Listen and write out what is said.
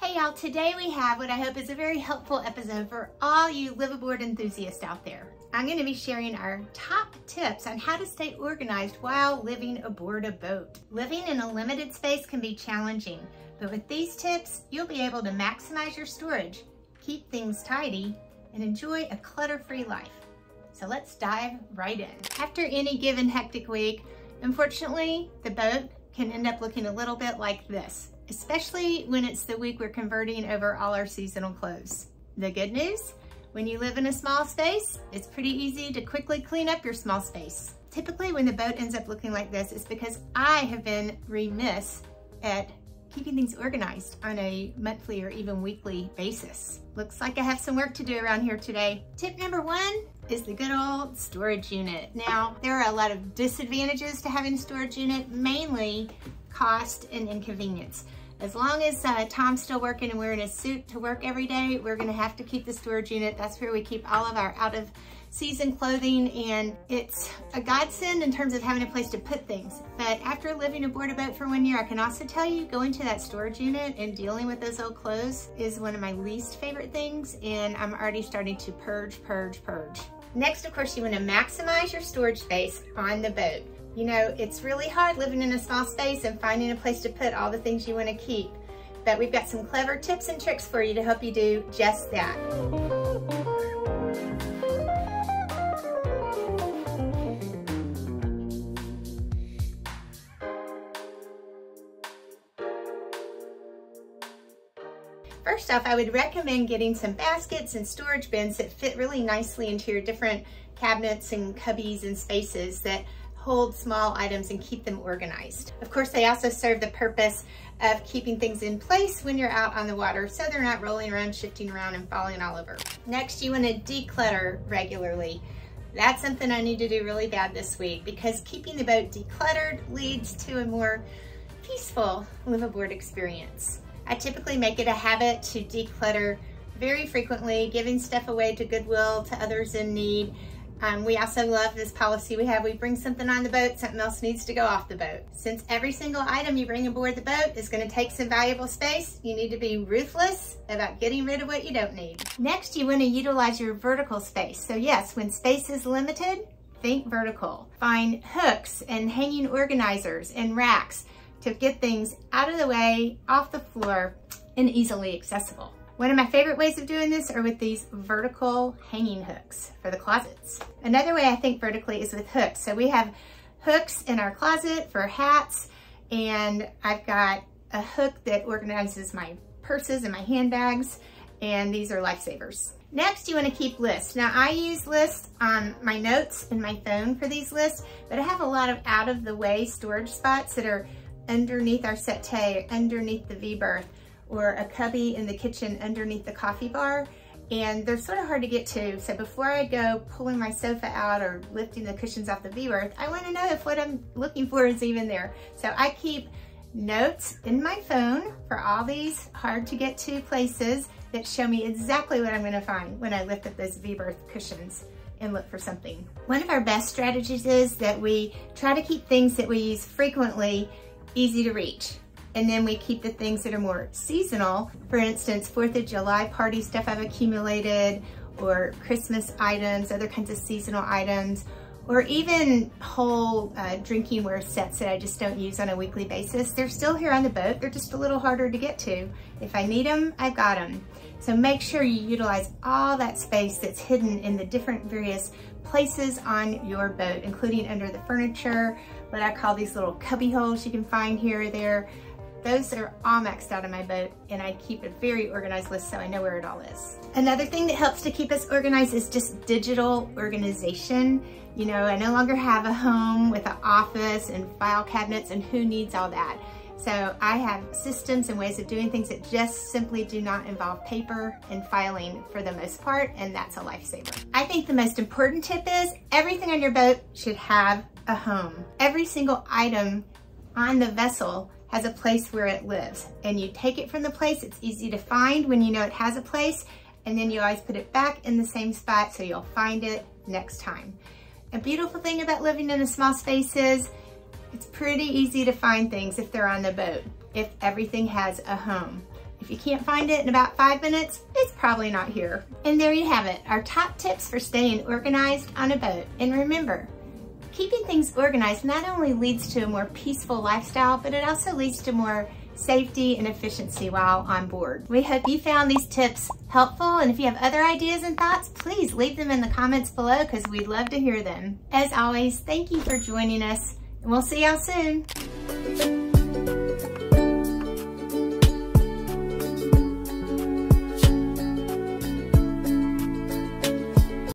Hey y'all, today we have what I hope is a very helpful episode for all you liveaboard enthusiasts out there. I'm going to be sharing our top tips on how to stay organized while living aboard a boat. Living in a limited space can be challenging, but with these tips, you'll be able to maximize your storage, keep things tidy, and enjoy a clutter-free life. So let's dive right in. After any given hectic week, unfortunately, the boat can end up looking a little bit like this, especially when it's the week we're converting over all our seasonal clothes. The good news, when you live in a small space, it's pretty easy to quickly clean up your small space. Typically when the boat ends up looking like this, it's because I have been remiss at keeping things organized on a monthly or even weekly basis. Looks like I have some work to do around here today. Tip number one is the good old storage unit. Now, there are a lot of disadvantages to having a storage unit, mainly cost and inconvenience. As long as Tom's still working and we're in a suit to work every day, we're gonna have to keep the storage unit. That's where we keep all of our out of season clothing, and it's a godsend in terms of having a place to put things. But after living aboard a boat for 1 year, I can also tell you going to that storage unit and dealing with those old clothes is one of my least favorite things, and I'm already starting to purge. Next, of course, you wanna maximize your storage space on the boat. You know, it's really hard living in a small space and finding a place to put all the things you want to keep. But we've got some clever tips and tricks for you to help you do just that. First off, I would recommend getting some baskets and storage bins that fit really nicely into your different cabinets and cubbies and spaces that hold small items and keep them organized. Of course, they also serve the purpose of keeping things in place when you're out on the water so they're not rolling around, shifting around, and falling all over. Next, you want to declutter regularly. That's something I need to do really bad this week because keeping the boat decluttered leads to a more peaceful liveaboard experience. I typically make it a habit to declutter very frequently, giving stuff away to Goodwill, to others in need. We also love this policy we have. We bring something on the boat, something else needs to go off the boat. Since every single item you bring aboard the boat is going to take some valuable space, you need to be ruthless about getting rid of what you don't need. Next, you want to utilize your vertical space. So yes, when space is limited, think vertical. Find hooks and hanging organizers and racks to get things out of the way, off the floor, and easily accessible. One of my favorite ways of doing this are with these vertical hanging hooks for the closets. Another way I think vertically is with hooks. So we have hooks in our closet for hats, and I've got a hook that organizes my purses and my handbags, and these are lifesavers. Next, you want to keep lists. Now, I use lists on my notes in my phone for these lists, but I have a lot of out-of-the-way storage spots that are underneath our settee, underneath the V-berth, or a cubby in the kitchen underneath the coffee bar, and they're sort of hard to get to. So before I go pulling my sofa out or lifting the cushions off the V-berth, I want to know if what I'm looking for is even there. So I keep notes in my phone for all these hard to get to places that show me exactly what I'm going to find when I lift up those V-berth cushions and look for something. One of our best strategies is that we try to keep things that we use frequently easy to reach. And then we keep the things that are more seasonal. For instance, 4th of July party stuff I've accumulated, or Christmas items, other kinds of seasonal items, or even whole drinking-ware sets that I just don't use on a weekly basis. They're still here on the boat. They're just a little harder to get to. If I need them, I've got them. So make sure you utilize all that space that's hidden in the different various places on your boat, including under the furniture, what I call these little cubby holes you can find here or there. Those are all maxed out on my boat, and I keep a very organized list so I know where it all is. Another thing that helps to keep us organized is just digital organization. You know, I no longer have a home with an office and file cabinets, and who needs all that? So I have systems and ways of doing things that just simply do not involve paper and filing for the most part, and that's a lifesaver. I think the most important tip is everything on your boat should have a home. Every single item on the vessel has a place where it lives, and you take it from the place. It's easy to find when you know it has a place, and then you always put it back in the same spot so you'll find it next time. A beautiful thing about living in a small space is it's pretty easy to find things if they're on the boat, if everything has a home. If you can't find it in about 5 minutes, it's probably not here. And there you have it, our top tips for staying organized on a boat. And remember, keeping things organized not only leads to a more peaceful lifestyle, but it also leads to more safety and efficiency while on board. We hope you found these tips helpful, and if you have other ideas and thoughts, please leave them in the comments below because we'd love to hear them. As always, thank you for joining us, and we'll see y'all soon.